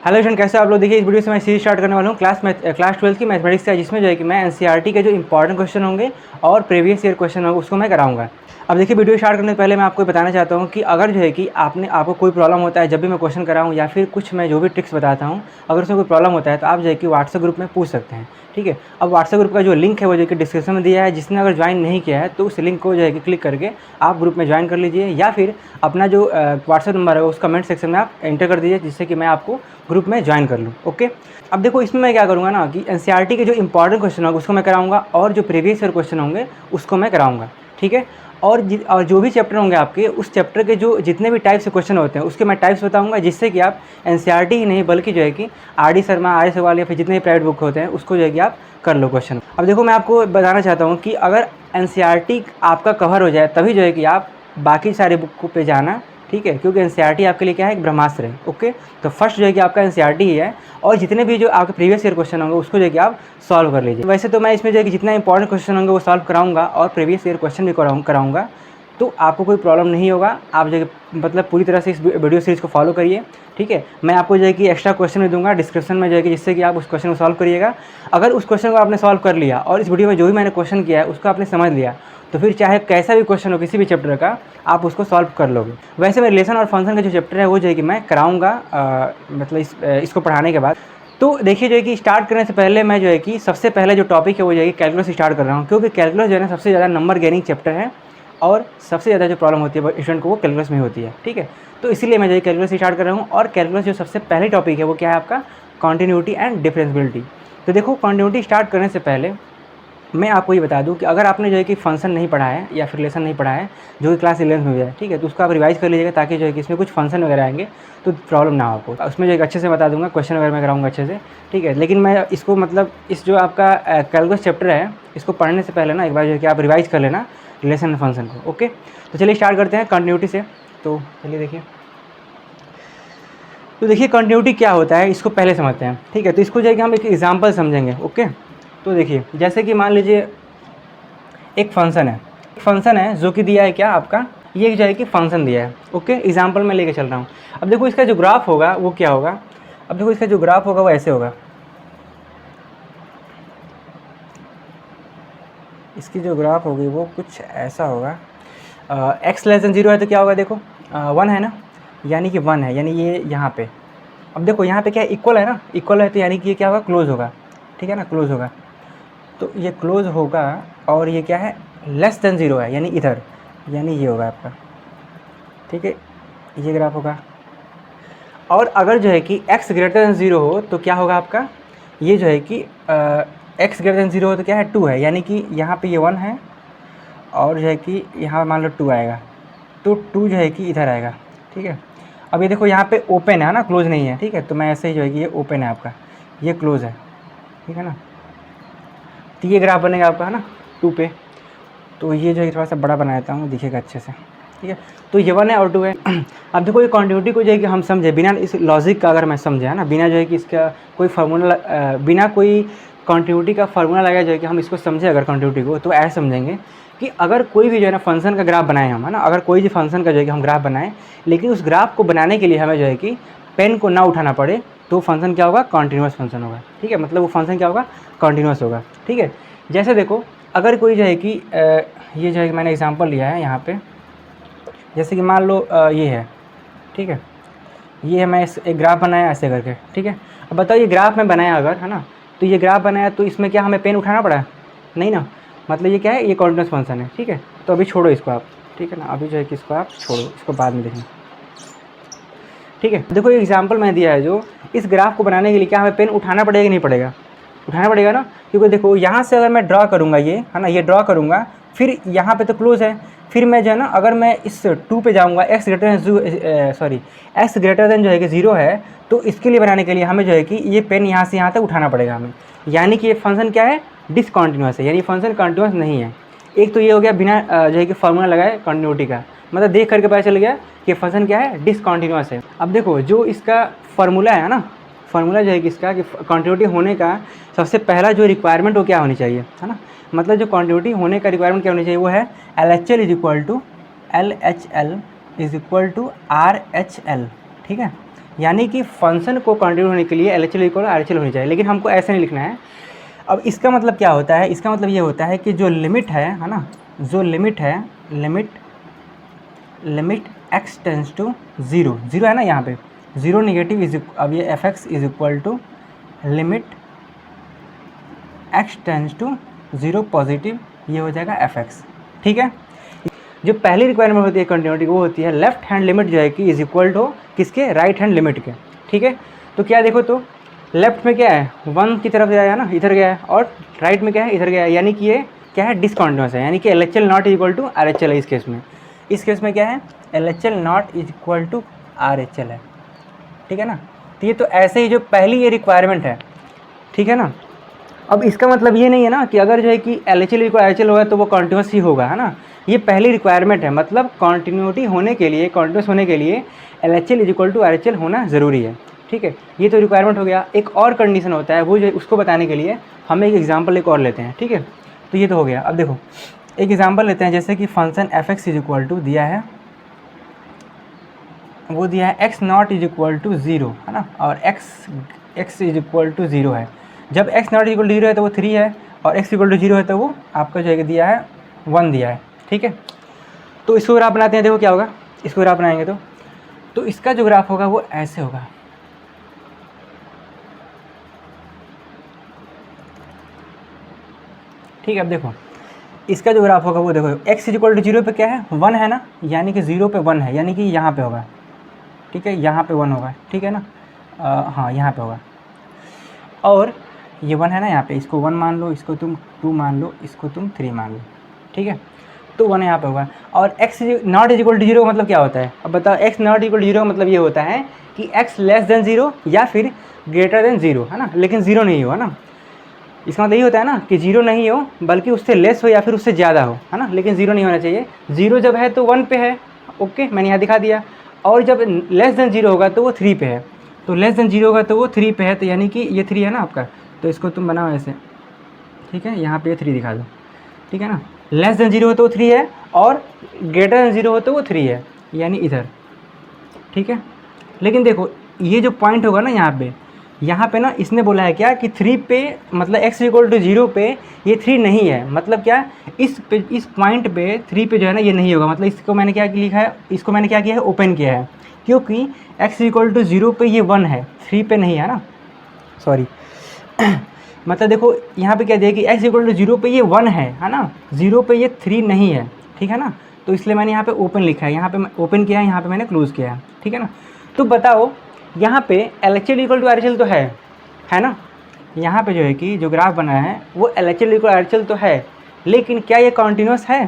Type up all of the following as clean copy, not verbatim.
Hello student, कैसे हो आप लोग। देखिए इस वीडियो से मैं सीरीज स्टार्ट करने वाला हूँ क्लास 12 की मैथमेटिक्स का, जिसमें जो है कि मैं एनसीईआरटी के जो इंपॉर्टेंट क्वेश्चन होंगे और प्रीवियस ईयर क्वेश्चन होंगे उसको मैं कराऊंगा। अब देखिए वीडियो स्टार्ट करने से पहले मैं आपको बताना चाहता हूँ कि अगर जो है कि आपको कोई प्रॉब्लम होता है जब भी मैं क्वेश्चन कराऊँ या फिर कुछ मैं जो भी ट्रिक्स बताता हूँ, अगर उसमें कोई प्रॉब्लम होता है तो आप जो है कि व्हाट्सएप ग्रुप में पूछ सकते हैं। ठीक है, अब व्हाट्सएप ग्रुप का जो लिंक है वो जो कि डिस्क्रिप्शन में दिया है। जिसने अगर ज्वाइन नहीं किया है तो उस लिंक को जो है कि क्लिक करके आप ग्रुप में ज्वाइन कर लीजिए, या फिर अपना जो व्हाट्सएप नंबर है उस कमेंट सेक्शन में आप एंटर कर दीजिए, जिससे कि मैं आपको ग्रुप में ज्वाइन कर लूँ। ओके, अब देखो इसमें मैं क्या करूँगा ना कि एनसीईआरटी के जो इंपॉर्टेंट क्वेश्चन होंगे उसको मैं कराऊंगा और जो प्रीवियस ईयर क्वेश्चन होंगे उसको मैं कराऊंगा। ठीक है, और जो भी चैप्टर होंगे आपके, उस चैप्टर के जो जितने भी टाइप से क्वेश्चन होते हैं उसके मैं टाइप्स बताऊंगा, जिससे कि आप एनसीईआरटी ही नहीं बल्कि जो है कि आर.डी. शर्मा, आर.एस. अग्रवाल या फिर जितने भी प्राइवेट बुक होते हैं उसको जो है कि आप कर लो क्वेश्चन। अब देखो मैं आपको बताना चाहता हूँ कि अगर एनसीईआरटी आपका कवर हो जाए तभी जो है कि आप बाकी सारे बुक पे जाना। ठीक है, क्योंकि एनसीईआरटी आपके लिए क्या है, एक ब्रह्मास्त्र है। ओके, तो फर्स्ट जो है कि आपका एनसीईआरटी ही है, और जितने भी जो आपके प्रीवियस ईयर क्वेश्चन होंगे उसको जो है कि आप सॉल्व कर लीजिए। वैसे तो मैं इसमें जो है कि जितना इंपॉर्टेंट क्वेश्चन होंगे वो सॉल्व कराऊंगा और प्रीवियस ईयर क्वेश्चन भी कराऊंगा, तो आपको कोई प्रॉब्लम नहीं होगा। आप जो मतलब पूरी तरह से इस वीडियो सीरीज़ को फॉलो करिए। ठीक है, मैं आपको जो है कि एक्स्ट्रा क्वेश्चन भी दूंगा डिस्क्रिप्शन में जो है कि, जिससे कि आप उस क्वेश्चन को सॉल्व करिएगा। अगर उस क्वेश्चन को आपने सॉल्व कर लिया और इस वीडियो में जो भी मैंने क्वेश्चन किया है उसको आपने समझ लिया, तो फिर चाहे कैसा भी क्वेश्चन हो किसी भी चैप्टर का, आप उसको सॉल्व कर लोगे। वैसे मैं रिलेशन और फंक्शन का जो चैप्टर है वो जो है कि मैं कराऊंगा, मतलब इसको पढ़ाने के बाद। तो देखिए जो है कि स्टार्ट करने से पहले मैं जो है कि सबसे पहले जो टॉपिक है वो जो है कि कैलकुलस स्टार्ट कर रहा हूँ, क्योंकि कैलकुलस जो है ना सबसे ज़्यादा नंबर गेनिंग चैप्टर है और सबसे ज़्यादा जो प्रॉब्लम होती है स्टूडेंट को वो कैलकुलस में होती है। ठीक है, तो इसीलिए मैं जो है कैलकुलस स्टार्ट कर रहा हूँ। और कैलकुलस जो सबसे पहले टॉपिक है वो क्या है आपका, कॉन्टिन्यूटी एंड डिफरेंशियबिलिटी। तो देखो कॉन्टिन्यूटी स्टार्ट करने से पहले मैं आपको ये बता दूं कि अगर आपने जो है कि फंक्शन नहीं पढ़ा है या फिर रिलेशन नहीं पढ़ा है जो कि क्लास 11 में हुआ है, ठीक है, तो उसको आप रिवाइज कर लीजिएगा, ताकि जो है कि इसमें कुछ फंक्शन वगैरह आएंगे तो प्रॉब्लम ना हो आपको। उसमें जो एक अच्छे से बता दूंगा, क्वेश्चन वगैरह मैं कराऊंगा अच्छे से। ठीक है, लेकिन मैं इसको मतलब इस जो आपका कैलकुलस चैप्टर है इसको पढ़ने से पहले ना एक बार जो है कि आप रिवाइज कर लेना रिलेशन एंड फंक्शन को। ओके, तो चलिए स्टार्ट करते हैं कंटिन्यूटी से। तो चलिए देखिए, तो देखिए कंटिन्यूटी क्या होता है इसको पहले समझते हैं। ठीक है, तो इसको जो है कि हम एक एग्जाम्पल समझेंगे। ओके, तो देखिए जैसे कि मान लीजिए एक फंक्शन है जो कि दिया है क्या आपका, ये जो है कि फंक्शन दिया है। ओके, एग्जांपल में लेके चल रहा हूँ। अब देखो इसका जो ग्राफ होगा वो क्या होगा, अब देखो इसका जो ग्राफ होगा वो ऐसे होगा। इसकी जो ग्राफ होगी वो कुछ ऐसा होगा। एक्स लेस देन 0 है तो क्या होगा, देखो 1 है ना, यानी कि 1 है, यानी ये यहाँ पे। अब देखो यहाँ पे क्या है, इक्वल है ना, इक्वल है तो यानी कि ये क्या होगा, क्लोज होगा। ठीक है ना, क्लोज होगा, तो ये क्लोज होगा। और ये क्या है, लेस देन 0 है, यानी इधर, यानी ये होगा आपका। ठीक है, ये ग्राफ होगा। और अगर जो है कि x ग्रेटर देन 0 हो तो क्या होगा आपका, ये जो है कि x ग्रेटर देन 0 हो तो क्या है, 2 है, यानी कि यहाँ पे ये 1 है और जो है कि यहाँ मान लो 2 आएगा, तो 2 जो है कि इधर आएगा। ठीक है, अब ये देखो यहाँ पे ओपन है ना, क्लोज नहीं है। ठीक है, तो मैं ऐसे ही जो है कि ये ओपन है आपका, ये क्लोज है। ठीक है ना, तो ये ग्राफ बनेगा आपका, है ना, 2 पे। तो ये जो है थोड़ा सा बड़ा बना देता हूँ, दिखेगा अच्छे से। ठीक है, तो ये 1 है और 2 है। अब देखो ये कॉन्टिन्यूटी को जो है कि हम समझे बिना इस लॉजिक का, अगर मैं समझे, है ना, बिना जो है कि इसका कोई फार्मूला, बिना कोई कॉन्टिन्यूटी का फार्मूला लगाया जो है कि हम इसको समझे अगर कॉन्टिन्यूटी को, तो ऐसे समझेंगे कि अगर कोई भी जो है ना फंक्शन का ग्राफ बनाए हम, है ना, अगर कोई भी फंक्शन का जो है कि हम ग्राफ बनाएं, लेकिन उस ग्राफ को बनाने के लिए हमें जो है कि पेन को ना उठाना पड़े, तो फंक्शन क्या होगा, कॉन्टिन्यूस फंक्शन होगा। ठीक है, मतलब वो फंक्शन क्या होगा, कॉन्टिन्यूस होगा। ठीक है, जैसे देखो अगर कोई जो है कि ये जो है कि मैंने एग्जांपल लिया है यहाँ पे, जैसे कि मान लो ये है। ठीक है, ये है, मैं एक ग्राफ बनाया ऐसे करके। ठीक है, अब बताओ ये ग्राफ में बनाया अगर, है ना, तो ये ग्राफ बनाया तो इसमें क्या हमें पेन उठाना पड़ा, नहीं ना, मतलब ये क्या है, ये कॉन्टिन्यूस फंक्शन है। ठीक है, तो अभी छोड़ो इसको आप। ठीक है ना, अभी जो है कि इसको आप छोड़ो, इसको बाद में देखें। ठीक है, देखो ये एग्जाम्पल मैं दिया है, जो इस ग्राफ को बनाने के लिए क्या हमें पेन उठाना पड़ेगा कि नहीं पड़ेगा, उठाना पड़ेगा ना, क्योंकि देखो यहाँ से अगर मैं ड्रा करूँगा ये, है ना, ये ड्रा करूँगा, फिर यहाँ पे तो क्लोज है, फिर मैं जो है ना अगर मैं इस 2 पे जाऊँगा, एक्स ग्रेटर देन जो है कि 0 है, तो इसके लिए बनाने के लिए हमें जो है कि ये पेन यहाँ से यहाँ तक उठाना पड़ेगा हमें, यानी कि ये फंक्शन क्या है, डिसकॉन्टिन्यूस है, यानी फंक्शन कॉन्टिन्यूस नहीं है। एक तो ये हो गया बिना जो है कि फार्मूला लगाए कॉन्टिन्यूटी का, मतलब देख करके पता चल गया कि फंक्शन क्या है, डिसकॉन्टिन्यूस है। अब देखो जो इसका फार्मूला है ना, फार्मूला जो है कि इसका कि कॉन्टिन्यूटी होने का सबसे पहला जो रिक्वायरमेंट वो क्या होनी चाहिए, है ना, मतलब जो कॉन्टिन्यूटी होने का रिक्वायरमेंट क्या होनी चाहिए, वो है LHL is equal to RHL। ठीक है, यानी कि फंक्शन को कंटिन्यू होने के लिए LHL इक्वल RHL होनी चाहिए, लेकिन हमको ऐसे नहीं लिखना है। अब इसका मतलब क्या होता है, इसका मतलब ये होता है कि जो लिमिट है ना, जो लिमिट है, लिमिट x टेंस टू 0, 0 है ना यहाँ पे, 0 नेगेटिव इज, अब ये fx is equal to limit x tends to 0 positive, ये हो जाएगा fx। ठीक है, जो पहली रिक्वायरमेंट होती है कंटिन्यूटी वो होती है लेफ्ट हैंड लिमिट जो है कि इज इक्वल टू किसके, राइट हैंड लिमिट के। ठीक है, तो क्या देखो तो लेफ्ट में क्या है, 1 की तरफ गया है ना, इधर गया है, और राइट में क्या है, इधर गया है, यानी कि ये क्या है, डिसकॉन्टिन्यूस है, यानी कि LHL not equal to RHL है इस केस में। इस केस में क्या है, LHL not is equal to RHL है। ठीक है ना, तो ये तो ऐसे ही जो पहली ये रिक्वायरमेंट है, ठीक है ना। अब इसका मतलब ये नहीं है ना कि अगर जो है कि LHL इक्वल RHL होगा तो वो कॉन्टिन्यूस ही होगा, है ना। ये पहली रिक्वायरमेंट है, मतलब कॉन्टिन्यूटी होने के लिए, कॉन्टिन्यूस होने के लिए LHL is equal to RHL होना ज़रूरी है। ठीक है, ये तो रिक्वायरमेंट हो गया। एक और कंडीशन होता है, वो जो उसको बताने के लिए हम एक एग्जांपल एक और लेते हैं। ठीक है, तो ये तो हो गया। अब देखो एक एग्जांपल लेते हैं, जैसे कि function fx is equal to दिया है, वो दिया है x not is equal to 0, है ना, और x इज इक्वल टू 0 है। जब x नॉट इक्वल टू 0 है तो वो 3 है, और x इक्वल टू 0 है तो वो आपका जो है दिया है 1 दिया है। ठीक है, तो इसको ग्राफ बनाते हैं, देखो क्या होगा, इसको ग्राफ बनाएंगे तो इसका जो ग्राफ होगा वो ऐसे होगा। ठीक है, अब देखो इसका जो ग्राफ होगा वो देखो, x इज इक्वल टू 0 पे क्या है, 1 है ना, यानी कि 0 पे 1 है, यानी कि यहाँ पे होगा। ठीक है, यहाँ पे 1 होगा, ठीक है ना, हाँ यहाँ पे होगा, और ये 1 है ना यहाँ पे, इसको 1 मान लो, इसको तुम 2 मान लो, इसको तुम 3 मान लो। ठीक है, तो 1 यहाँ पे होगा। और x not is equal to 0 का मतलब क्या होता है, अब बताओ, x नॉट इक्वल टू 0 का मतलब ये होता है कि x लेस देन 0 या फिर ग्रेटर देन 0, है ना, लेकिन 0 नहीं हो, है ना। इसका मतलब यही होता है ना कि 0 नहीं हो, बल्कि उससे लेस हो या फिर उससे ज़्यादा हो, है ना, लेकिन 0 नहीं होना चाहिए। 0 जब है तो 1 पे है, ओके, मैंने यहाँ दिखा दिया। और जब लेस देन 0 होगा तो वो 3 पे है, तो लेस देन 0 होगा तो वो 3 पे है, तो यानी कि ये 3 है ना आपका, तो इसको तुम बनाओ ऐसे। ठीक है, यहाँ पे 3 दिखा दो। ठीक है ना, लेस देन 0 हो तो वो 3 है, और ग्रेटर देन 0 हो तो वो 3 है, यानी इधर। ठीक है, लेकिन देखो ये जो पॉइंट होगा ना यहाँ पे ना इसने बोला है क्या कि 3 पे, मतलब x इक्वल टू 0 पे ये 3 नहीं है, मतलब क्या, इस पॉइंट पे 3 पे जो है ना ये नहीं होगा, मतलब इसको मैंने क्या लिखा है, इसको मैंने क्या किया है, ओपन किया है, क्योंकि x इक्वल टू 0 पे ये 1 है, 3 पे नहीं है ना, सॉरी मतलब देखो यहाँ पे क्या दिया कि x इक्वल टू 0 पे ये 1 है ना, 0 पे ये 3 नहीं है। ठीक है ना, तो इसलिए मैंने यहाँ पे ओपन लिखा है, यहाँ पे ओपन किया है, यहाँ पे मैंने क्लोज किया है। ठीक है ना, तो बताओ यहाँ पे LHL इक्वल टू RHL तो है ना, यहाँ पे जो है कि जो ग्राफ बना है वो LHL इक्वल RHL तो है, लेकिन क्या ये कॉन्टिन्यूस है,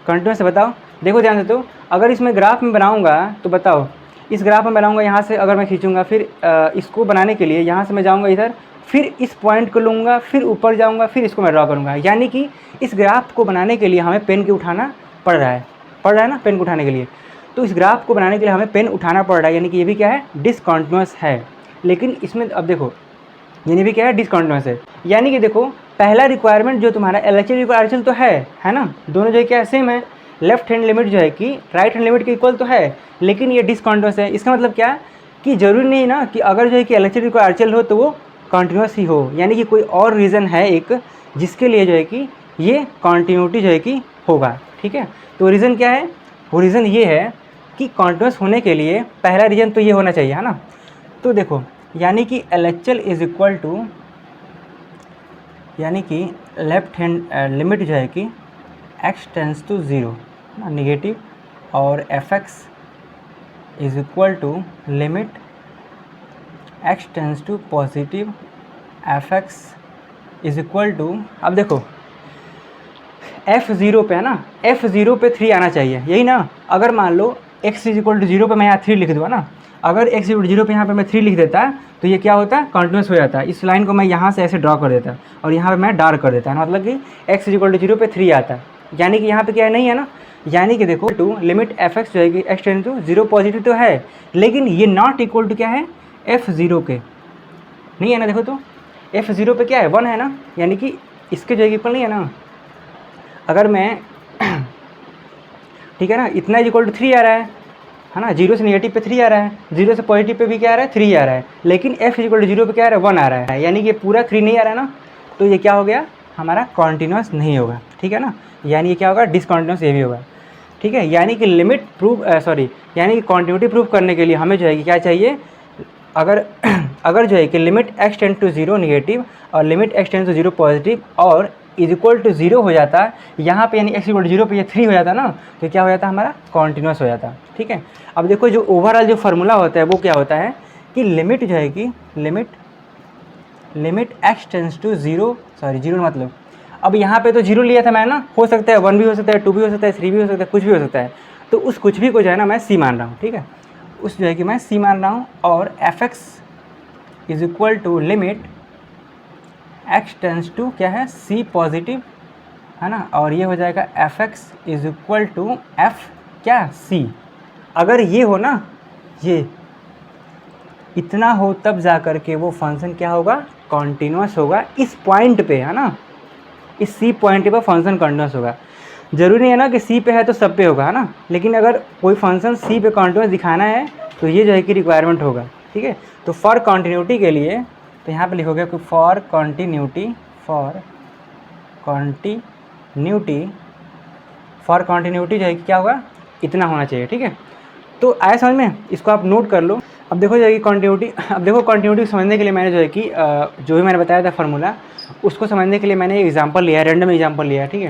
कॉन्टिन्यूस है, बताओ। देखो ध्यान से, तो अगर इसमें ग्राफ में बनाऊँगा तो बताओ, इस ग्राफ में बनाऊँगा, यहाँ से अगर मैं खींचूँगा, फिर इसको बनाने के लिए यहाँ से मैं जाऊँगा इधर, फिर इस पॉइंट को लूँगा, फिर ऊपर जाऊँगा, फिर इसको मैं ड्रॉ करूँगा, यानी कि इस ग्राफ को बनाने के लिए हमें पेन को उठाना पड़ रहा है ना, पेन को उठाने के लिए। तो इस ग्राफ को बनाने के लिए हमें पेन उठाना पड़ रहा है, यानी कि ये भी क्या है, डिसकॉन्टिन्यूस है। लेकिन इसमें अब देखो ये भी क्या है, डिसकॉन्टिन्यूस है, यानी कि देखो पहला रिक्वायरमेंट जो तुम्हारा LHL इक्वल RHL तो है ना, दोनों जो है क्या सेम है, लेफ्ट हैंड लिमिट जो है कि राइट हैंड लिमिट के इक्वल तो है, लेकिन ये डिसकॉन्टिन्यूस है। इसका मतलब क्या कि ज़रूरी नहीं ना कि अगर जो है कि LHL इक्वल RHL हो तो वो कॉन्टिन्यूस ही हो, यानी कि कोई और रीज़न है एक जिसके लिए जो है कि ये कॉन्टिन्यूटी जो है कि होगा। ठीक है, तो रीज़न क्या है, वो रीज़न ये है कि कॉन्टिन्यूस होने के लिए पहला रीजन तो ये होना चाहिए, है ना। तो देखो यानी कि LHL इज इक्वल टू, यानी कि लेफ्ट हैंड लिमिट जो है कि x टेंस टू 0 नेगेटिव, और fx is equal to limit x tends to positive, fx is equal to, अब देखो f0 पे है ना, f0 पे 3 आना चाहिए, यही ना। अगर मान लो x इज इक्वल टू 0 पर मैं यहाँ 3 लिख दूँगा ना, अगर x इक्वल टू 0 पर यहाँ पे मैं 3 लिख देता तो ये क्या होता है, कॉन्टिन्यूस हो जाता है। इस लाइन को मैं यहाँ से ऐसे ड्रॉ कर देता और यहाँ पे मैं डार्क कर देता, मतलब कि x इक्वल टू 0 पे 3 आता है, यानी कि यहाँ पे क्या है, नहीं है ना। यानी कि देखो टू लिमिट fx जो है कि x टेंस टू 0 पॉजिटिव तो है, लेकिन ये नॉट इक्वल टू क्या है, f0 के नहीं है ना। देखो तो f0 पे क्या है, 1 है ना, यानी कि इसके जो है इक्वल नहीं है ना। अगर मैं ठीक है ना, इतना इक्वल टू 3 आ रहा है, है ना। 0 से नेगेटिव पे 3 आ रहा है, 0 से पॉजिटिव पे भी क्या आ रहा है, 3 आ रहा है, लेकिन f इक्वल टू 0 पे क्या आ रहा है, 1 आ रहा है, यानी कि ये पूरा 3 नहीं आ रहा है ना, तो ये क्या हो गया हमारा कॉन्टिन्यूस नहीं होगा, ठीक है ना। यानी ये क्या होगा, डिसकॉन्टिन्यूस ये भी होगा, ठीक है। यानी कि लिमिट प्रूव यानी कि कॉन्टिन्यूटी प्रूव करने के लिए हमें जो है कि क्या चाहिए, अगर अगर जो है कि limit x tend to 0 negative और limit x tend to 0 positive और इज इक्वल टू 0 हो जाता यहाँ पे, यानी x इक्वल टू 0 पे ये 3 हो जाता ना, तो क्या हो जाता हमारा कॉन्टिन्यूस हो जाता, ठीक है। अब देखो जो ओवरऑल जो फार्मूला होता है वो क्या होता है कि लिमिट जो है कि लिमिट x टेंड्स टू 0 मतलब अब यहाँ पे तो 0 लिया था मैं ना, हो सकता है 1 भी हो सकता है, 2 भी हो सकता है, 3 भी हो सकता है, कुछ भी हो सकता है, तो उस कुछ भी को जो है ना मैं c मान रहा हूँ, ठीक है, उस जो है कि मैं c मान रहा हूँ। और fx is equal to limit x tends to क्या है, c पॉजिटिव, है ना, और ये हो जाएगा fx is equal to f क्या c। अगर ये हो ना, ये इतना हो तब जा कर के वो फंक्शन क्या होगा, कॉन्टिन्यूस होगा इस पॉइंट पे, है ना, इस c पॉइंट पे फंक्शन कॉन्टिन्यूस होगा। ज़रूरी है ना कि c पे है तो सब पे होगा, है ना, लेकिन अगर कोई फंक्शन c पे कॉन्टिन्यूस दिखाना है तो ये जो है कि रिक्वायरमेंट होगा, ठीक है। तो फॉर कॉन्टिन्यूटी के लिए तो यहाँ पे लिखोगे कि फॉर कॉन्टिन्यूटी जो है कि क्या होगा, इतना होना चाहिए, ठीक है। तो आया समझ में, इसको आप नोट कर लो। अब देखो जो है कि कॉन्टिन्यूटी समझने के लिए मैंने जो है कि जो भी मैंने बताया था फार्मूला, उसको समझने के लिए मैंने एग्जांपल लिया है, रैंडम एग्जांपल लिया है, ठीक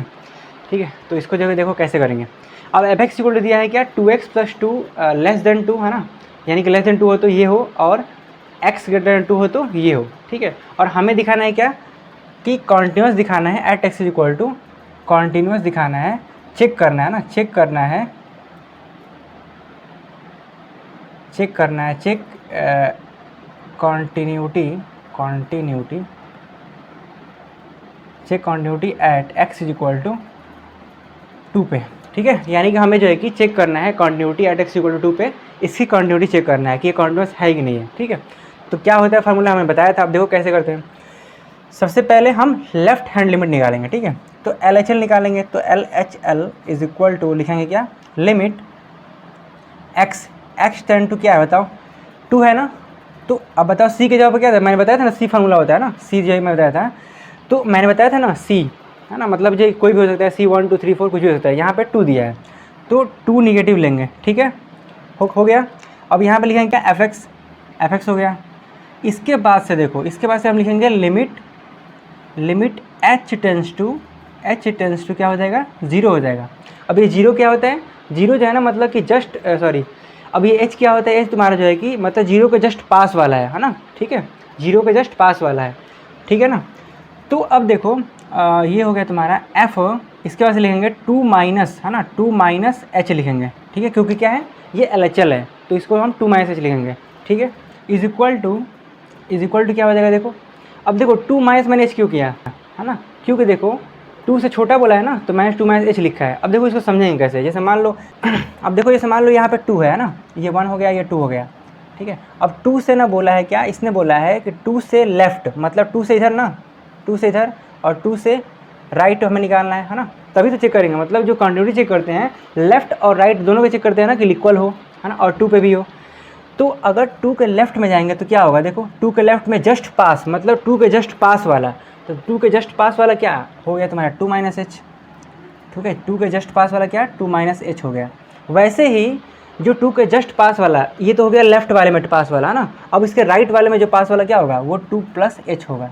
है। तो इसको जो है देखो कैसे करेंगे। अब एफ एक्स इक्वल टू दिया है क्या, 2x + 2 लेस देन 2, है ना, यानी कि लेस देन 2 हो तो ये हो और x ग्रेटर देन 2 हो तो ये हो, ठीक है। और हमें दिखाना है क्या कि कॉन्टिन्यूस दिखाना है at x equal to, continuous दिखाना है, चेक करना है ना, चेक करना है continuity at x equal to 2 पे, ठीक है। यानी कि हमें जो है कि चेक करना है continuity at x equal to 2 पे, इसकी कॉन्टिन्यूटी चेक करना है कि ये कॉन्टिन्यूस है कि नहीं है, ठीक है। तो क्या होता है फार्मूला हमें बताया था, अब देखो कैसे करते हैं। सबसे पहले हम लेफ्ट हैंड लिमिट निकालेंगे, ठीक है। तो LHL निकालेंगे, तो LHL इज इक्वल टू लिखेंगे क्या, लिमिट x टेंड टू क्या है बताओ, 2 है ना। तो अब बताओ c के जवाब क्या था, मैंने बताया था ना c फार्मूला होता है ना, c जो मैं बताया था, तो मैंने बताया था ना c, है ना, मतलब जो कोई भी हो सकता है, c 1 2 3 4 कुछ भी हो सकता है। यहाँ पे 2 दिया है तो 2 निगेटिव लेंगे, ठीक है, हो गया। अब यहाँ पे लिखेंगे क्या, fx हो गया। इसके बाद से देखो, इसके बाद से हम लिखेंगे लिमिट h टेंड्स टू क्या हो जाएगा, 0 हो जाएगा। अब ये 0 क्या होता है, 0 जो है ना मतलब कि जस्ट अब ये h क्या होता है, h तुम्हारा जो है कि मतलब 0 के जस्ट पास वाला है ना, ठीक है, 0 के जस्ट पास वाला है, ठीक है ना। तो अब देखो ये हो गया तुम्हारा f, इसके बाद से लिखेंगे 2 माइनस, है ना, 2 माइनस h लिखेंगे, ठीक है, क्योंकि क्या है ये LHL है तो इसको हम 2 माइनस h लिखेंगे, ठीक है। इज इक्वल टू क्या हो जाएगा, देखो अब देखो 2 माइनस मैंने h क्यों किया, है ना, क्योंकि देखो 2 से छोटा बोला है ना, तो मैंने 2 माइनस h लिखा है। अब देखो इसको समझेंगे कैसे, जैसे मान लो अब देखो जैसे मान लो यहाँ पे 2 है ना, ये 1 हो गया, ये 2 हो गया, ठीक है। अब 2 से ना बोला है क्या, इसने बोला है कि 2 से लेफ्ट, मतलब 2 से इधर ना, 2 से इधर और 2 से राइट हमें निकालना है ना, तभी तो चेक करेंगे। मतलब जो कॉन्टिन्यूटी चेक करते हैं लेफ्ट और राइट दोनों को चेक करते हैं ना कि इक्वल हो, है ना, और 2 पे भी हो। तो अगर 2 के लेफ्ट में जाएंगे तो क्या होगा, देखो 2 के लेफ्ट में जस्ट पास, मतलब 2 के जस्ट पास वाला, तो 2 के जस्ट पास वाला क्या हो गया तुम्हारा 2 माइनस h, ठीक है। 2 के जस्ट पास वाला क्या 2 माइनस h हो गया। वैसे ही जो 2 के जस्ट पास वाला, ये तो हो गया लेफ्ट वाले में पास वाला, है ना। अब इसके राइट वाले में जो पास वाला क्या होगा, वो 2 प्लस h होगा।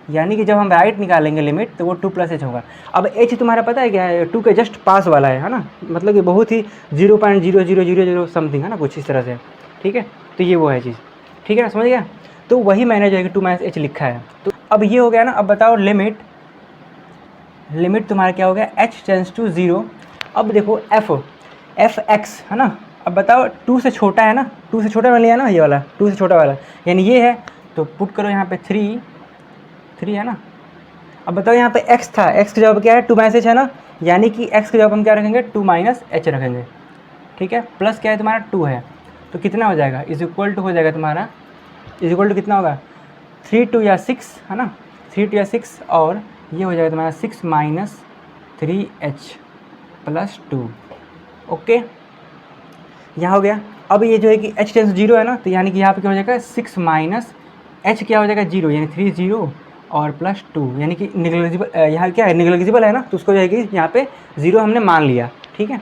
यानी कि जब हम राइट निकालेंगे लिमिट तो वो 2 प्लस h होगा। अब h तुम्हारा पता है क्या है, 2 के जस्ट पास वाला है ना, मतलब कि बहुत ही 0.0000 समथिंग, है ना, कुछ इस तरह से, ठीक है। तो ये वो है चीज़, ठीक है ना, समझ गया। तो वही मैंने जो है कि 2 माइनस h लिखा है। तो अब ये हो गया ना। अब बताओ लिमिट तुम्हारा क्या हो गया, h टेंड्स टू 0। अब देखो fx, है ना। अब बताओ 2 से छोटा है ना, 2 से छोटा वाला लिया ना, ये वाला 2 से छोटा वाला, यानी ये है, तो पुट करो यहाँ पे 3 है ना। अब बताओ यहाँ पे x था, x का जवाब क्या है 2 माइनस h है ना, यानी कि x का जवाब हम क्या रखेंगे 2 माइनस h रखेंगे, ठीक है। प्लस क्या है तुम्हारा 2 है, तो कितना हो जाएगा, इज इक्वल टू हो जाएगा तुम्हारा, इज इक्वल टू कितना होगा 3 2 या 6, है ना, 3 2 या 6, और ये हो जाएगा तुम्हारा 6 माइनस 3h प्लस 2, ओके। यहाँ हो गया। अब ये जो है कि h टेंस 0 है ना, तो यानी कि यहाँ पे क्या हो जाएगा 6 माइनस h क्या हो जाएगा 0, यानी 3 0 और प्लस 2, यानी कि निगलिजिबल, यहाँ क्या है निगलिजिबल है ना, तो उसको जो है कि यहाँ पे 0 हमने मान लिया, ठीक है।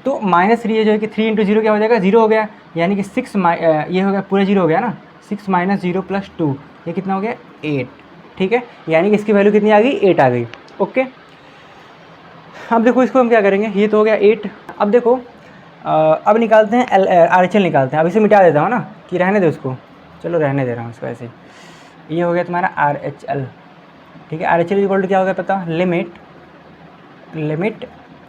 तो -3 ये जो है कि 3 इंटू 0 क्या हो जाएगा 0 हो गया, यानी कि 6 ये हो गया पूरा 0 हो गया ना, 6 माइनस 0 प्लस 2 ये कितना हो गया 8, ठीक है। यानी कि इसकी वैल्यू कितनी आ गई 8 आ गई, ओके। अब देखो इसको हम क्या करेंगे, ये तो हो गया 8। अब देखो अब निकालते हैं RHL निकालते हैं। अब इसे मिटा देता हूँ ना, कि रहने दे उसको, चलो रहने दे रहा हूँ इसको ऐसे ही। ये हो गया तुम्हारा RHL, ठीक है। RHL इक्वल टू क्या हो गया पता, लिमिट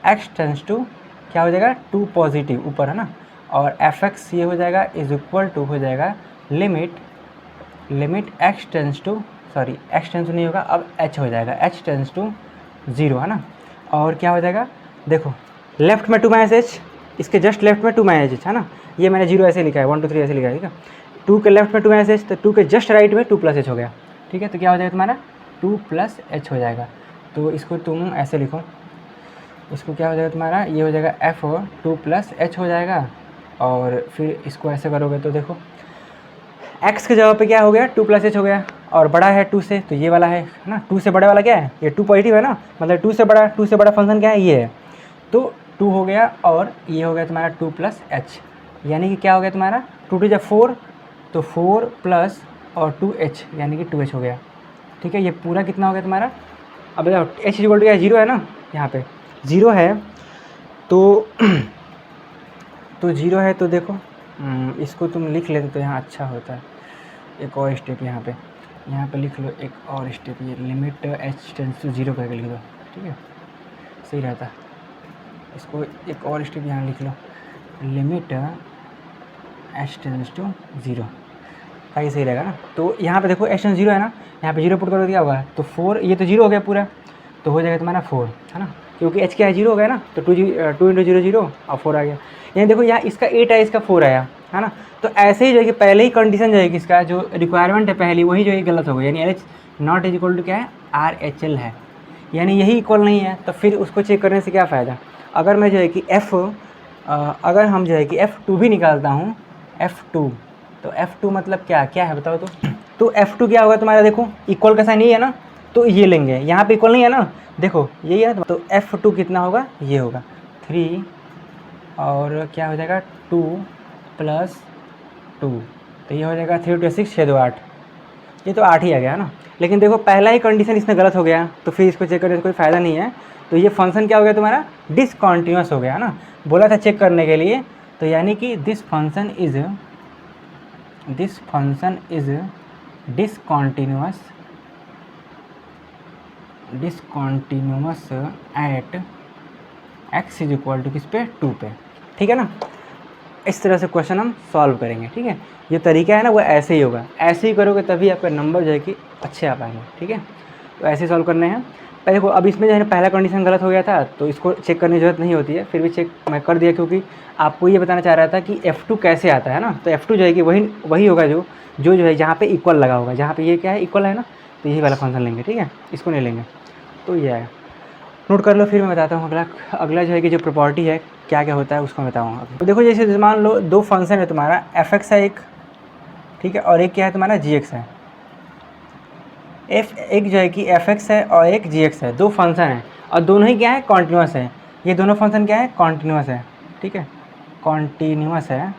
x टेंस टू क्या हो जाएगा 2 पॉजिटिव ऊपर है ना, और fx ये हो जाएगा इज इक्वल टू हो जाएगा limit x tends to, sorry x tends to नहीं होगा, अब h हो जाएगा h टेंस टू 0 है ना। और क्या हो जाएगा देखो, लेफ्ट में 2 माइनस h, इसके जस्ट लेफ्ट में 2 माइनस h है ना, ये मैंने 0 ऐसे लिखा है, 1 2 3 ऐसे लिखा है, ठीक है। 2 के लेफ्ट में 2 माइनस h, तो 2 के जस्ट राइट में 2 प्लस h हो गया, ठीक है। तो क्या हो जाएगा तुम्हारा 2 प्लस h हो जाएगा। तो इसको तुम ऐसे लिखो, इसको क्या हो जाएगा तुम्हारा, ये हो जाएगा f 2 प्लस h हो जाएगा। और फिर इसको ऐसे करोगे तो देखो x के जगह पे क्या हो गया 2 प्लस h हो गया, और बड़ा है 2 से, तो ये वाला है ना, 2 से बड़े वाला क्या है, ये 2 पॉजिटिव है ना, मतलब 2 से बड़ा फंक्शन क्या है ये है, तो 2 हो गया, और ये हो गया तुम्हारा 2 प्लस h, यानी कि क्या हो गया तुम्हारा 2 2 4, तो 4 प्लस और 2h यानी कि 2h हो गया, ठीक है। ये पूरा कितना हो गया तुम्हारा, अब बताओ h इक्वल टू क्या 0 है ना, यहाँ पे 0 है, तो 0 है, तो देखो इसको तुम लिख लेते तो यहाँ अच्छा होता है। एक और स्टेप यहाँ पे लिख लो, एक और स्टेप, ये लिमिट h टेंस टू 0 करके लिख दो, ठीक है, सही रहता। इसको एक और स्टेप यहाँ लिख लो, लिमिट h टेंस टू 0, ताकि सही रहेगा ना। तो यहाँ पे देखो h टेंस 0 है ना, यहाँ पे 0 पुट करो क्या होगा, तो 4, ये तो 0 हो गया पूरा, तो हो जाएगा तुम्हारा 4 है ना, क्योंकि h क्या है 0 हो गया ना, तो 2 इंटू 0 0 और 4 आ गया। यहाँ देखो यहाँ इसका 8 है, इसका 4 आया है ना, तो ऐसे ही जो है कि पहले ही कंडीशन जो है कि इसका जो रिक्वायरमेंट है पहली, वही जो है गलत हो गई, यानी LH not is equal to क्या है RHL है, यानी यही इक्वल नहीं है, तो फिर उसको चेक करने से क्या फ़ायदा। अगर मैं जो है कि अगर हम जो है कि F2 भी निकालता हूँ, F2, तो F2 मतलब क्या है बताओ तो F2 क्या होगा तुम्हारा, देखो इक्वल का साइन नहीं है ना, तो ये लेंगे, यहाँ पे इक्वल नहीं है ना, देखो यही है ना, तो F2 कितना होगा, ये होगा 3 और क्या हो जाएगा 2 प्लस 2, तो ये हो जाएगा 3 2 6 6 2 8, ये तो 8 ही आ गया ना। लेकिन देखो पहला ही कंडीशन इसमें गलत हो गया, तो फिर इसको चेक करने से कोई फ़ायदा नहीं है। तो ये फंक्शन क्या हो गया तुम्हारा डिसकॉन्टीन्यूअस हो गया ना, बोला था चेक करने के लिए, तो यानी कि this function is discontinuous at x is equal to किस पे 2 पे, ठीक है ना। इस तरह से क्वेश्चन हम सॉल्व करेंगे, ठीक है। ये तरीका है ना वो ऐसे ही होगा, ऐसे ही करोगे तभी आपका नंबर जो है कि अच्छे आ पाएंगे, ठीक है। तो ऐसे सॉल्व करने हैं। पहले देखो अब इसमें जो है ना पहला कंडीशन गलत हो गया था, तो इसको चेक करने की जरूरत नहीं होती है, फिर भी चेक मैं कर दिया, क्योंकि आपको ये बताना चाह रहा था कि F2 कैसे आता है ना, तो F2 जो है कि वही होगा जो है जहाँ पे इक्वल लगा होगा, जहाँ पे ये क्या है इक्वल है ना, तो यही वाला फंक्शन लेंगे, ठीक है, इसको नहीं लेंगे। तो ये है, नोट कर लो, फिर मैं बताता हूँ अगला जो है कि जो प्रॉपर्टी है क्या क्या होता है उसको मैं बताऊँगा। तो देखो जैसे मान लो दो फंक्शन है तुम्हारा, fx है एक, ठीक है, और एक क्या है तुम्हारा gx है। एक जो है कि fx है और एक gx है, दो फंक्शन है और दोनों ही क्या है कॉन्टीन्यूअस है। ये दोनों फंक्शन क्या है कॉन्टीन्यूअस है, ठीक है, कॉन्टीन्यूअस है,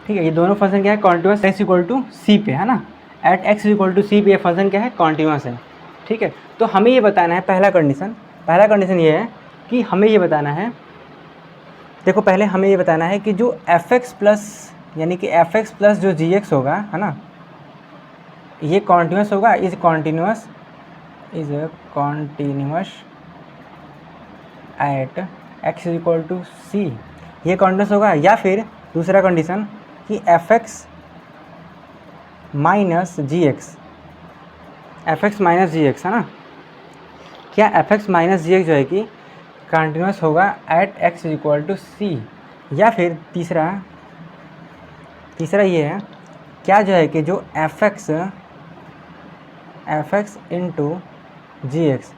ठीक है। ये दोनों फंक्शन क्या है कॉन्टीन्यूअस, x इक्वल टू सी पे है ना, एट x इक्वल टू सी पे ये फंक्शन क्या है कॉन्टीन्यूअस है, ठीक है। तो हमें ये बताना है पहला कंडीशन ये है कि हमें ये बताना है, देखो पहले हमें ये बताना है कि जो fx प्लस यानी कि fx प्लस जो gx होगा है ना, ये कॉन्टीन्यूअस होगा, is continuous at x equal to C, ये कॉन्टीन्यूअस होगा। या फिर दूसरा कंडीशन कि fx माइनस gx है ना, क्या fx माइनस gx जो है कि कंटिन्यूस होगा एट x इक्वल टू सी। या फिर तीसरा ये है क्या जो है कि जो fx इंटू जी एक्स,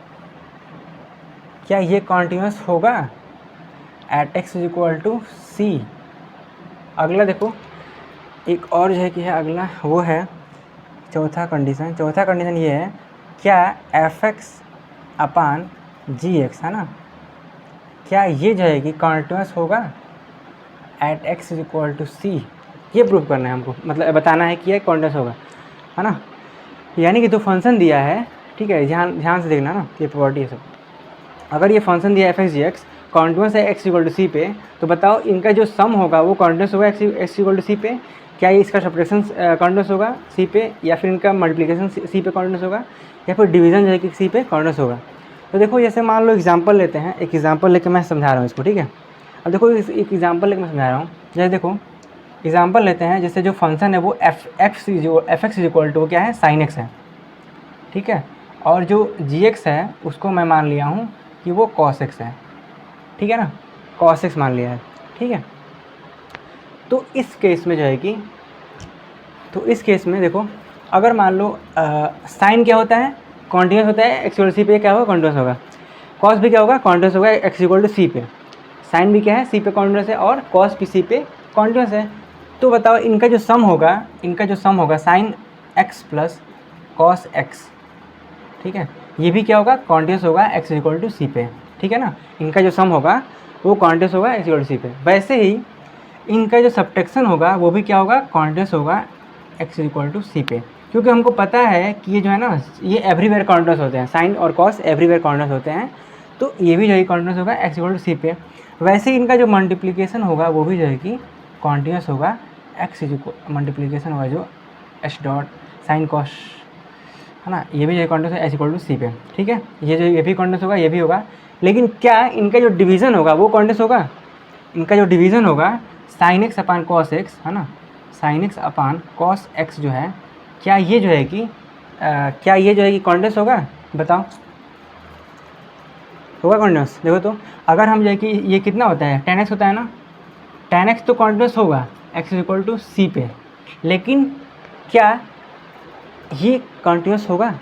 क्या ये कॉन्टीन्यूस होगा at X is equal to C. अगला देखो एक और जो है कि है अगला वो है चौथा कंडीशन। चौथा कंडीशन ये है, क्या F X upon G X है ना, क्या ये जो है कि कॉन्टिन्यूस होगा at X is equal to C. ये प्रूव करना है हमको, मतलब बताना है कि ये कॉन्टिन्यूस होगा, है ना। यानी कि जो फंक्शन दिया है, ठीक है, ध्यान से देखना ना, ये प्रॉपर्टी है सब। अगर ये फंक्शन दिया है एफ एक्स जी एक्स, कॉन्टिन्यूस है एक्स इक्वल टू सी पे, तो बताओ इनका जो सम होगा वो कॉन्टिन्यूस होगा एक्स इक्वल टू सी पे। क्या ये इसका सब्ट्रैक्शन कॉन्टिन्यूस होगा सी पे, या फिर इनका मल्टीप्लिकेशन सी पे कॉन्टिन्यूस होगा, या फिर डिवीजन जो है कि सी पे कॉन्टिन्यूस होगा। तो देखो जैसे मान लो एग्जांपल लेते हैं, एक एग्जांपल लेके मैं समझा रहा हूँ इसको, ठीक है। अब देखो एक एग्जांपल लेके मैं समझा रहा हूँ। जैसे देखो एग्जांपल लेते हैं, जैसे जो फंक्शन है वो F X is equal to क्या है, साइन एक्स है, ठीक है। और जो जी एक्स है उसको मैं मान लिया हूँ कि वो कॉस एक्स है, ठीक है ना, कॉस एक्स मान लिया है, ठीक है। तो इस केस में जो है कि, तो इस केस में देखो, अगर मान लो साइन क्या होता है, कॉन्टिन्यूस होता है, एक्स इक्वल टू सी पे क्या होगा, कॉन्टिन्यूस होगा। कॉस भी क्या होगा, कॉन्टिन्यूस होगा एक्स इक्वल टू सी पे। साइन भी क्या है, सी पे कॉन्टिन्यूस है, और कॉस भी सी पे कॉन्टिन्यूस है। तो बताओ इनका जो सम होगा sine x plus cos x, ठीक है, ये भी क्या होगा, कॉन्टिन्यूस होगा एक्स इक्वल टू सी पे, ठीक है ना। इनका जो सम होगा वो कॉन्टिन्यूस होगा एक्स इक्वल टू सी पे। वैसे ही इनका जो सब्ट्रैक्शन होगा वो भी क्या होगा, कॉन्टिन्यूस होगा एक्स इक्वल टू सी पे, क्योंकि हमको पता है कि ये जो है ना, ये एवरीवेयर कॉन्टिन्यूस होते हैं, साइन और कॉस एवरीवेयर कॉन्टिन्यूस होते हैं। तो ये भी जो है कॉन्टिन्यूस होगा एक्स इक्वल टू सी पे। वैसे ही इनका जो मल्टीप्लिकेशन होगा वो भी जो है कि कॉन्टिन्यूस होगा एक्स इक्वल, मल्टीप्लिकेशन होगा जो एच डॉट साइन कॉस, है ना, ये भी जो कॉन्टिन्यूस है एच इक्वल टू सी पे, ठीक है। ये भी कॉन्टिन्यूस होगा, ये भी होगा। लेकिन क्या इनका जो डिवीज़न होगा वो कॉन्टिन्यूस होगा, इनका जो डिवीज़न होगा साइन एक्स अपान कॉस एक्स, है ना, साइन एक्स अपान कॉस एक्स जो है, क्या ये जो है कि क्या ये जो है कि कॉन्टिन्यूस होगा, बताओ होगा कॉन्टिन्यूस। देखो तो अगर हम जो है कि ये कितना होता है, tan x होता है ना, tan x तो कॉन्टिन्यूस होगा x इक्वल टू सी पे, लेकिन क्या ये कॉन्टिन्यूस होगा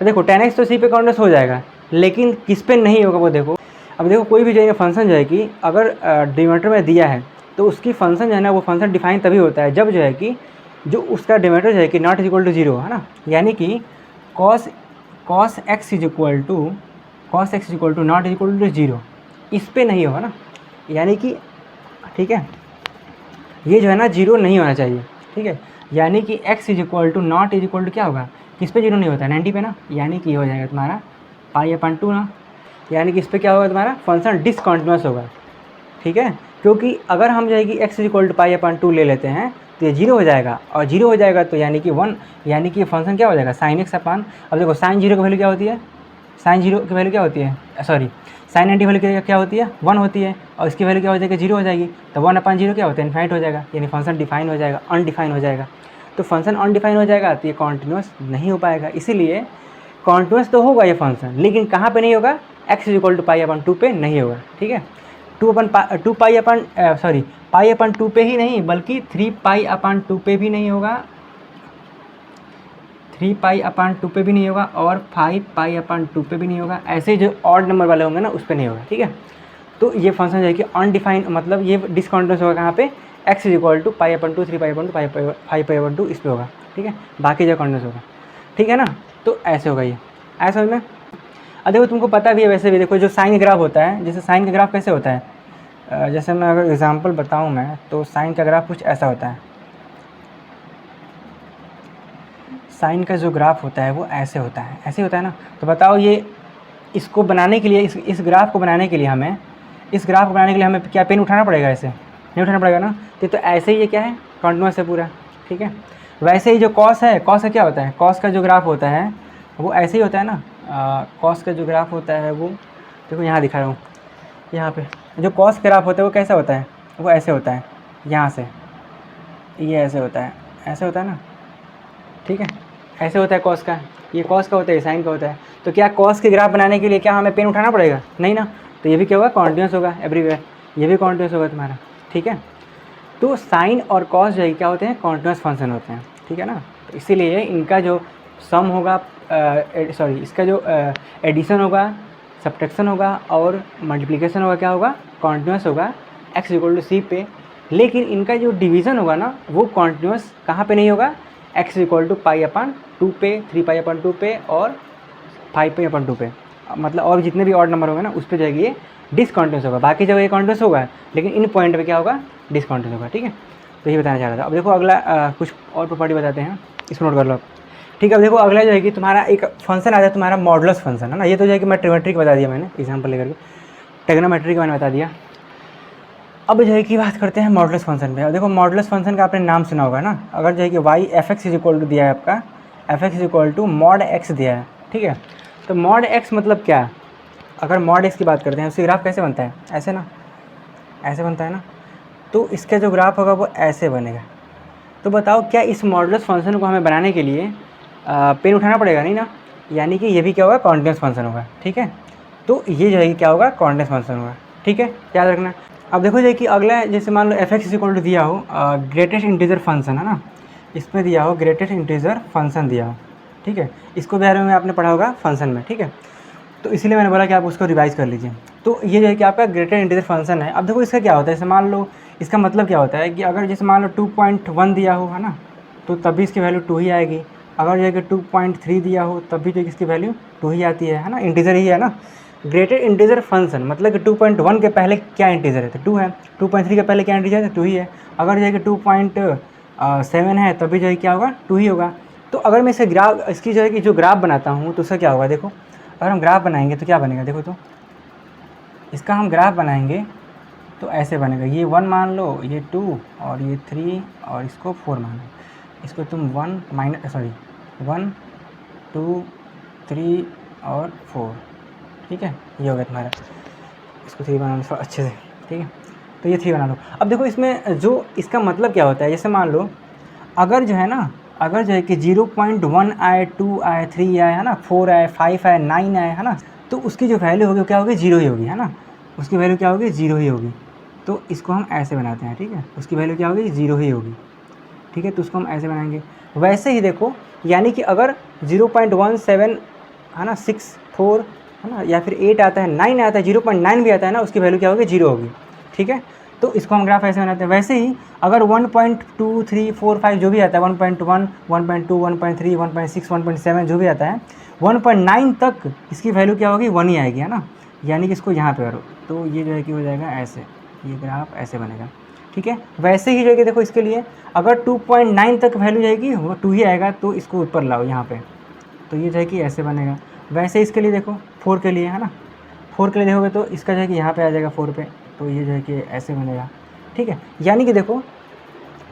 देखो tan x तो सी पे कॉन्टिन्यूस हो जाएगा, लेकिन किस पे नहीं होगा वो देखो। अब देखो कोई भी जो है फंक्शन जो है कि अगर डिनोमिनेटर में दिया है तो उसकी फंक्शन जो है ना, वो फंक्शन डिफाइन तभी होता है जब जो है कि जो उसका डिनोमिनेटर जो है कि not is equal to zero, है ना। यानी कि cos X is equal to not is equal to zero, इस पे नहीं होगा ना, यानी कि, ठीक है, ये जो है ना जीरो नहीं होना चाहिए, ठीक है। यानी कि x is equal to not is equal to क्या होगा, किस पे जीरो नहीं होता है, 90 पे ना, यानी कि ये हो जाएगा तुम्हारा पाई अपन 2 ना, यानी कि इस पर क्या होगा तुम्हारा फंक्शन डिसकॉन्टिन्यूस होगा, ठीक है। क्योंकि अगर हम जो है कि x इज इक्वल टू पाई अपन 2 ले लेते हैं तो ये जीरो हो जाएगा, और जीरो हो जाएगा तो यानी कि 1, यानी कि ये फंक्शन क्या हो जाएगा साइन एक्स अपान, अब देखो साइन जीरो की वैल्यू क्या होती है, साइन जीरो की वैल्यू क्या होती है, सॉरी साइन 90 वैल्यू क्या होती है, 1 होती है, और इसकी वैल्यू क्या हो जाएगी, जीरो हो जाएगी। तो 1 अपान जीरो क्या होता है, इनफाइनाइट हो जाएगा, यानी फंक्शन डिफाइन हो जाएगा, अनडिफाइन हो जाएगा। तो फंक्शन अनडिफाइन हो जाएगा तो ये कॉन्टिन्यूस नहीं हो पाएगा। इसीलिए कॉन्टिन्यूस तो होगा ये फंक्शन, लेकिन कहाँ पे नहीं होगा, x इज इक्वल टू पाई अपन 2 पे नहीं होगा, ठीक है। पाई अपन 2 पे ही नहीं, बल्कि 3 पाई अपन 2 पे भी नहीं होगा, 3 पाई अपन 2 पे भी नहीं होगा, और 5 पाई अपन 2 पे भी नहीं होगा। ऐसे जो ऑड नंबर वाले होंगे ना उस पर नहीं होगा, ठीक है। तो ये फंक्शन जो है कि अनडिफाइन, मतलब ये डिसकॉन्टिन्यूस होगा कहाँ पे, x इज इक्वल टू पाई अपन 2, 3 पाई अपन 2, 5 पाई अपन 2 इस पर होगा, ठीक है। बाकी जो कॉन्टिन्यूस होगा, ठीक है ना। तो ऐसे होगा ये, ऐसा समझ में। अब देखो तुमको पता भी है वैसे भी, देखो जो साइन ग्राफ होता है, जैसे साइन का ग्राफ कैसे होता है, जैसे मैं अगर एग्जांपल बताऊं मैं, तो साइन का ग्राफ कुछ ऐसा होता है। साइन का जो ग्राफ होता है वो ऐसे होता है, ऐसे होता है ना। तो बताओ ये इसको बनाने के लिए, इस ग्राफ को बनाने के लिए हमें, क्या पेन उठाना पड़ेगा, ऐसे नहीं उठाना पड़ेगा ना। तो ऐसे ही ये क्या है, कॉन्टिन्यूस है पूरा, ठीक है। वैसे ही जो कॉस है, कॉस का क्या होता है, कॉस का जो ग्राफ होता है वो ऐसे ही होता है ना। कॉस का जो ग्राफ होता है वो देखो यहाँ दिखा रहा हूँ, यहाँ पे जो कॉस ग्राफ होता है वो कैसा होता है, वो ऐसे होता है, यहाँ से ये ऐसे होता है, ऐसे होता है ना, ठीक है, ऐसे होता है कॉस का। ये कॉस का होता है, साइन का होता है। तो क्या कॉस के ग्राफ बनाने के लिए क्या हमें पेन उठाना पड़ेगा, नहीं ना। तो ये भी क्या होगा, कॉन्टिन्यूस होगा एवरीवेयर, ये भी कॉन्टिन्यूस होगा तुम्हारा, ठीक है। तो साइन और कॉस जो है क्या होते हैं, कॉन्टिन्यूस फंक्शन होते हैं, ठीक है ना। तो इसीलिए इनका जो सम होगा, इसका जो एडिशन होगा सब्ट्रैक्शन होगा और मल्टीप्लिकेशन होगा, क्या होगा, कॉन्टिन्यूस होगा x इक्वल टू सी पे। लेकिन इनका जो डिवीज़न होगा ना वो कॉन्टिन्यूस कहाँ पे नहीं होगा, x इक्वल टू पाई अपन 2 पे, 3 पाई अपन 2 पे और 5 पाई अपन 2 पे, मतलब और जितने भी ऑड नंबर होंगे ना उस पर जाएगी ये डिसकॉन्टिन्यूस होगा। बाकी जगह ये कॉन्टिन्यूस होगा लेकिन इन पॉइंट पे क्या होगा, डिसकॉन्टिन्यूस होगा। ठीक है, तो ये बताना चाह रहा था। अब देखो अगला कुछ और प्रॉपर्टी बताते हैं, इसको नोट कर लो। ठीक है, अब देखो अगला जो है कि तुम्हारा एक फंक्शन आता है तुम्हारा मॉडुलस फंक्शन, है ना। ये तो जो है कि मैं ट्रिग्नोमेट्रिक बता दिया मैंने एग्जाम्पल लेकर के, ट्रिग्नोमेट्रिक मैंने बता दिया। अब जो है कि बात करते हैं मॉडुलस फंक्शन पे। अब देखो मॉडुलस फंक्शन का आपने नाम सुना होगा ना, अगर जो है कि Y F X is equal to दिया है आपका, F X is equal to mod X दिया है। ठीक है, तो मॉड एक्स मतलब क्या, अगर मॉड एक्स की बात करते हैं उसकी ग्राफ कैसे बनता है, ऐसे ना, ऐसे बनता है ना, तो इसका जो ग्राफ होगा वो ऐसे बनेगा। तो बताओ क्या इस मॉडुलस फंक्शन को हमें बनाने के लिए पेन उठाना पड़ेगा, नहीं ना, यानी कि ये भी क्या होगा, कॉन्टिन्यूस फंक्शन होगा। ठीक है, तो ये जो है कि क्या होगा, कॉन्टिन्यूस फंक्शन होगा। ठीक है, याद रखना। अब देखो जो कि अगला जैसे मान लो एफ एक्स इक्वल टू दिया हो ग्रेटेस्ट इंटीजर फंक्शन, है ना, इसमें दिया हो ग्रेटेस्ट इंटीजर फंक्शन दिया हो। ठीक है, इसको बारे में आपने पढ़ा होगा फंक्शन में। ठीक है, तो इसीलिए मैंने बोला कि आप उसको रिवाइज कर लीजिए। तो ये जो है कि आपका ग्रेटेस्ट इंटीजर फंक्शन है। अब देखो इसका क्या होता है, जैसे मान लो इसका मतलब क्या होता है कि अगर जैसे मान लो 2.1 दिया हो, है ना, तो तभी इसकी वैल्यू 2 ही आएगी। अगर जो है कि 2.3 दिया हो तब भी जो इसकी वैल्यू 2 ही आती है ना, इंटीजर ही है ना। ग्रेटेस्ट इंटीजर फंक्शन मतलब कि 2.1 के पहले क्या इंटीजर है, तो 2 है। 2.3 के पहले क्या इंटीजर है, 2 ही है। अगर जो है कि 2.7 है तभी जो है क्या होगा, 2 ही होगा। तो अगर मैं इसे ग्राफ, इसकी जो है कि जो ग्राफ बनाता हूँ तो उसका क्या होगा, देखो अगर हम ग्राफ बनाएंगे तो क्या बनेगा, देखो तो इसका हम ग्राफ बनाएंगे तो ऐसे बनेगा, ये 1 मान लो, ये 2 और ये 3 और इसको 4 मान लो, इसको तुम 1 2 3 और 4। ठीक है, ये हो गया तुम्हारा, इसको 3 बना लो अच्छे से। ठीक है, तो ये 3 बना लो। अब देखो इसमें जो इसका मतलब क्या होता है, जैसे मान लो अगर जो है ना, अगर जो है कि 0.1 आए, 2 आए, 3 आए, है ना, 4 आए, 5 आए, 9 आए, है ना, तो उसकी जो वैल्यू होगी क्या होगी, 0 ही होगी, है ना, उसकी वैल्यू क्या होगी, 0 ही होगी। तो इसको हम ऐसे बनाते हैं। ठीक है, उसकी वैल्यू क्या होगी, 0 ही होगी। ठीक है, तो उसको हम ऐसे बनाएंगे। वैसे ही देखो, यानी कि अगर 0.17 है ना, 6 4 है ना, या फिर 8 आता है, 9 आता है, 0.9 भी आता है ना, उसकी वैल्यू क्या होगी, 0 होगी। ठीक है, तो इसको हम ग्राफ ऐसे बनाते हैं। वैसे ही अगर 1.2 3 4 5 जो भी आता है, 1.1 1.2 1.3 1.6 1.7 जो भी आता है, 1.9 तक इसकी वैल्यू क्या होगी, 1 ही आएगी, है ना, यानी कि इसको यहाँ पे करो तो ये जो है कि हो जाएगा ऐसे, ये ग्राफ ऐसे बनेगा। ठीक है, वैसे ही जो है कि देखो इसके लिए अगर 2.9 तक वैल्यू जाएगी वो 2 ही आएगा, तो इसको ऊपर लाओ यहाँ पे, तो ये जो है कि ऐसे बनेगा। वैसे इसके लिए देखो 4 के लिए, है ना, 4 के लिए देखोगे तो इसका जो है कि यहाँ पे आ जाएगा 4 पे, तो ये जो है कि ऐसे बनेगा। ठीक है, यानी कि देखो,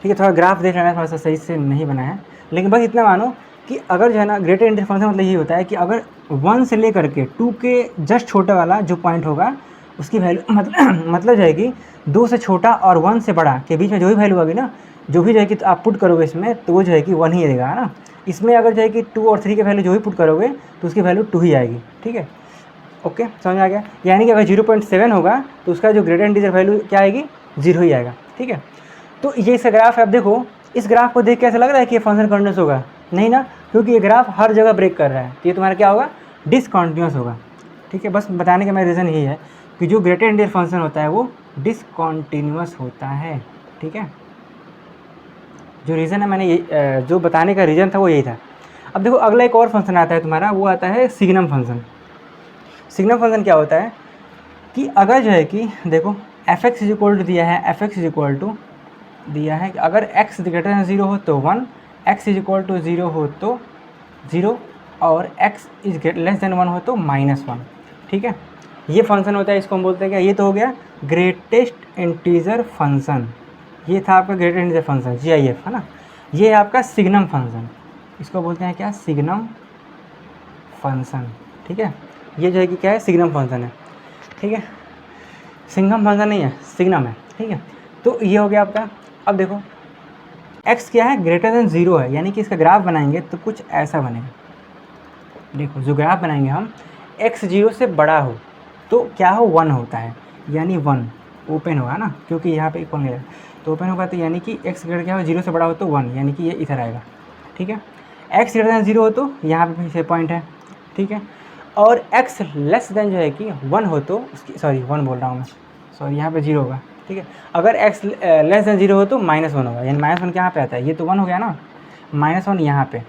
ठीक है, थोड़ा ग्राफ देख लेना, थोड़ा सा सही से नहीं बना है, लेकिन बस इतना मानो कि अगर जो है ना ग्रेटर इंटीजर फंक्शन मतलब ये होता है कि अगर 1 से लेकर के 2 के जस्ट छोटा वाला जो पॉइंट होगा उसकी वैल्यू मतलब जाएगी 2 से छोटा और 1 से बड़ा के बीच में जो भी वैल्यू होगी ना, जो भी जो है कि आप पुट करोगे इसमें, तो वो जो है कि 1 ही देगा, है ना। इसमें अगर जो है कि 2 और 3 के वैल्यू जो भी पुट करोगे तो उसकी वैल्यू 2 ही आएगी। ठीक है, ओके, समझ आ गया। यानी कि अगर 0.7 होगा तो उसका जो ग्रेटर इंटीजर वैल्यू क्या आएगी, 0 ही आएगा। ठीक है, तो ये इसका ग्राफ है। अब देखो इस ग्राफ को देख के ऐसा लग रहा है कि ये फंक्शन कॉन्टिन्यूस होगा, नहीं ना, क्योंकि ये ग्राफ हर जगह ब्रेक कर रहा है, तो ये तुम्हारा क्या होगा, डिसकॉन्टिन्यूस होगा। ठीक है, बस बताने का मेरा रीज़न यही है कि जो ग्रेटर इंटीजर फंक्शन होता है वो डिसकॉन्टिन्यूस होता है। ठीक है, जो रीज़न है मैंने ये जो बताने का रीज़न था वो यही था। अब देखो अगला एक और फंक्शन आता है तुम्हारा, वो आता है सिग्नम फंक्शन। सिग्नम फंक्शन क्या होता है कि अगर जो है कि देखो F X is equal to दिया है, F X is equal to दिया है कि अगर x ग्रेटर देन 0 हो तो 1, x इज इक्वल टू 0 हो तो 0 और x इज लेस देन 1 हो तो -1। ठीक है, ये फंक्शन होता है, इसको हम बोलते हैं क्या, ये तो हो गया ग्रेटेस्ट इंटीजर फंक्शन, ये था आपका ग्रेटेस्ट इंटीजर फंक्शन GIF, है ना। ये है आपका सिग्नम फंक्शन, इसको बोलते हैं क्या, सिग्नम फंक्शन। ठीक है, ये जो है कि क्या है, सिग्नम फंक्शन है। ठीक है, सिंगम फंक्शन नहीं है, सिग्नम है। ठीक है, तो ये हो गया आपका। अब देखो x क्या है, ग्रेटर देन 0 है, यानी कि इसका ग्राफ बनाएंगे तो कुछ ऐसा बनेगा। देखो जो ग्राफ बनाएंगे हम, x 0 से बड़ा हो तो क्या हो, 1 होता है, यानी 1 ओपन होगा ना, क्योंकि यहाँ पे इक्वल है तो ओपन होगा, तो यानी कि x ग्रेटर क्या हो, 0 से बड़ा हो तो 1, यानी कि ये इधर आएगा। ठीक है, x ग्रेटर देन 0 हो तो यहाँ पे से पॉइंट है। ठीक है, और x लेस देन जो है कि 1 हो तो उसकी, सॉरी 1 बोल रहा हूँ मैं, सॉरी यहाँ पे 0 होगा, ठीक है। अगर x लेस देन 0 हो तो -1 होगा, यानी -1 कहाँ पे आता है, ये तो 1 हो गया ना, -1 यहाँ पे,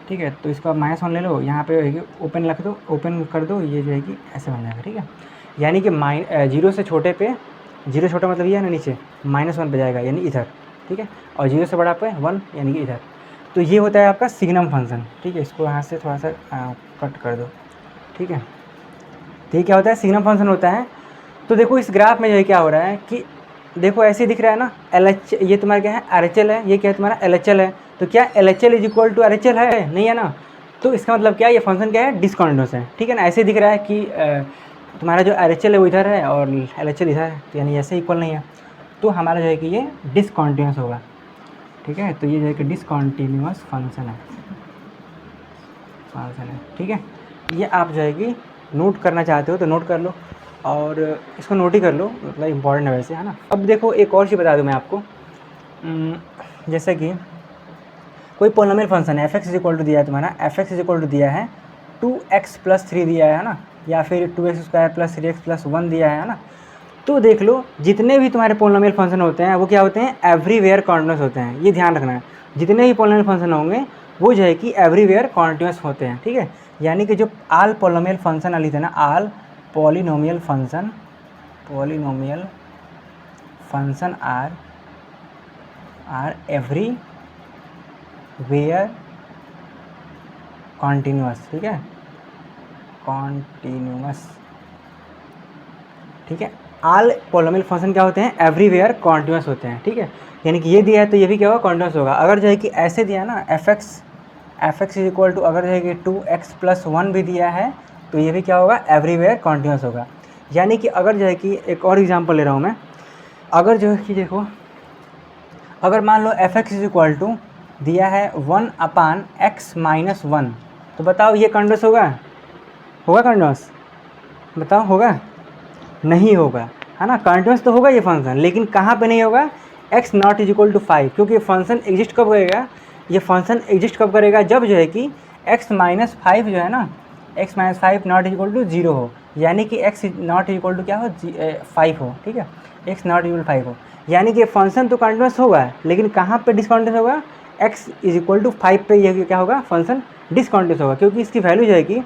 ठीक है। तो इसको आप -1 ले लो, यहाँ पे ओपन रख दो, ओपन कर दो, ये जो है कि ऐसे बन जाएगा, ठीक है। यानी कि 0 से छोटे पे, 0 छोटा मतलब ये है ना नीचे, -1 पे जाएगा यानी इधर, ठीक है। और 0 से बड़ा पे 1 यानी कि इधर। तो ये होता है आपका सिग्नम फंक्शन, ठीक है। इसको यहाँ से थोड़ा सा कट कर दो, ठीक है। तो ये क्या होता है, सिग्नम फंक्शन होता है। तो देखो इस ग्राफ में जो है क्या हो रहा है कि देखो ऐसे दिख रहा है ना, LH, ये तुम्हारा क्या है, RHL है, ये क्या है तुम्हारा LHL है। तो क्या LHL is equal to RHL है, नहीं है ना। तो इसका मतलब क्या है, ये फंक्शन क्या है, डिसकॉन्टिन्यूअस है, ठीक है ना। ऐसे दिख रहा है कि तुम्हारा जो RHL है वो इधर है और LHL इधर है, तो यानी ऐसे इक्वल नहीं है। तो हमारा जो है कि ये डिसकॉन्टिन्यूअस होगा, ठीक है। तो ये जो है कि डिसकॉन्टिन्यूअस फंक्शन है, ठीक है। ये आप जो है कि नोट करना चाहते हो तो नोट कर लो, और इसको नोट ही कर लो, मतलब इम्पॉर्टेंट है वैसे, है ना। अब देखो एक और चीज़ बता दूँ मैं आपको, जैसे कि कोई पोलिनोमियल फंक्शन है, f(x) इक्वल टू दिया है तुम्हारा, f(x) इक्वल टू दिया है 2x + 3 दिया है ना, या फिर 2x² + 3x + 1 दिया है ना। तो देख लो जितने भी तुम्हारे पोलिनोमियल फंक्शन होते हैं वो क्या होते हैं, एवरीवेयर कॉन्टिन्यूअस होते हैं, ये ध्यान रखना है। जितने भी पोलिनोमियल फंक्शन होंगे वो जो है कि एवरीवेयर कॉन्टिन्यूअस होते हैं, ठीक है। यानी कि जो आल पोलिनोमियल फंक्शन वाली थे ना, all polynomial function are everywhere continuous, ठीक है, कॉन्टिन्यूअस, ठीक है। आल पोलिनोमियल फंक्शन क्या होते हैं, एवरीवेयर कॉन्टिन्यूअस होते हैं, ठीक है। यानी कि ये दिया है तो ये भी क्या होगा, कॉन्टिन्यूअस होगा। अगर जो है कि ऐसे दिया है ना, f(x) इज इक्वल टू, अगर जो है कि 2x + 1 भी दिया है तो ये भी क्या होगा, एवरीवेयर कॉन्टिन्यूअस होगा। यानी कि अगर जो है कि एक और एग्जांपल ले रहा हूँ मैं, अगर जो है कि देखो, अगर मान लो f(x) इज इक्वल टू दिया है 1/x - 1, तो बताओ ये कॉन्टिन्यूअस होगा कॉन्टिन्यूअस, बताओ होगा, नहीं होगा, है ना। कॉन्टिन्यूअस तो होगा ये फंक्शन, लेकिन कहाँ पे नहीं होगा, x not is equal to 5, क्योंकि ये फंक्शन एग्जिस्ट कब करेगा, ये फंक्शन एग्जिस्ट कब करेगा, जब जो है कि x - 5 जो है ना, x - 5 not is equal to 0 हो, यानी कि x not is equal to क्या हो, 5 हो, ठीक है, x नॉट इक्वल टू 5 हो। यानी कि फंक्शन तो कॉन्टिन्यूअस होगा, लेकिन कहाँ पे डिसकॉन्टिन्यूअस होगा, x इज इक्वल टू 5 पे ये क्या होगा, फंक्शन डिसकॉन्टिन्यूअस होगा। क्योंकि इसकी वैल्यू जो है कि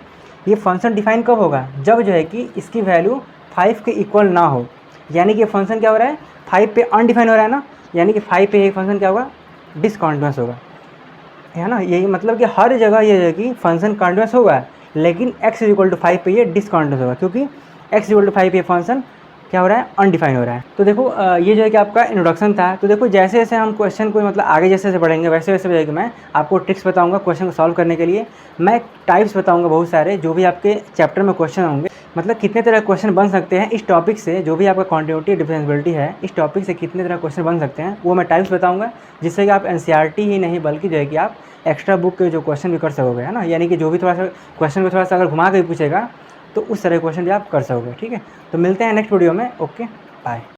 ये फंक्शन डिफाइन कब होगा, जब जो है कि इसकी वैल्यू 5 के इक्वल ना हो। यानी कि फंक्शन क्या हो रहा है, 5 पे अनडिफाइन हो रहा है ना, यानी कि 5 पे ये फंक्शन क्या होगा, डिसकॉन्टिन्यूअस होगा, है ना। यही मतलब कि हर जगह ये है कि फंक्शन कॉन्टिन्यूअस होगा, लेकिन x इज इक्वल टू 5 पे ये डिसकॉन्टिन्यूअस होगा, क्योंकि x इज इक्वल टू 5 पे फंक्शन क्या हो रहा है, अनडिफाइन हो रहा है। तो देखो ये जो है कि आपका इंट्रोडक्शन था। तो देखो जैसे जैसे हम क्वेश्चन को मतलब आगे जैसे जैसे बढ़ेंगे वैसे वैसे जाएगा, मैं आपको ट्रिक्स बताऊंगा क्वेश्चन को सॉल्व करने के लिए। मैं टाइप्स बताऊंगा बहुत सारे, जो भी आपके चैप्टर में क्वेश्चन होंगे, मतलब कितने तरह क्वेश्चन बन सकते हैं इस टॉपिक से, जो भी आपका कॉन्टिन्यूटी डिफरेंशिएबिलिटी है इस टॉपिक से कितने तरह क्वेश्चन बन सकते हैं, वो मैं टाइप्स बताऊँगा, जिससे कि आप NCERT ही नहीं बल्कि जो है कि आप एक्स्ट्रा बुक के जो क्वेश्चन भी कर सकोगे, है ना। यानी कि जो भी थोड़ा सा क्वेश्चन को थोड़ा सा अगर घुमा के पूछेगा तो उस तरह के क्वेश्चन भी आप कर सकोगे, ठीक है। तो मिलते हैं नेक्स्ट वीडियो में, ओके बाय।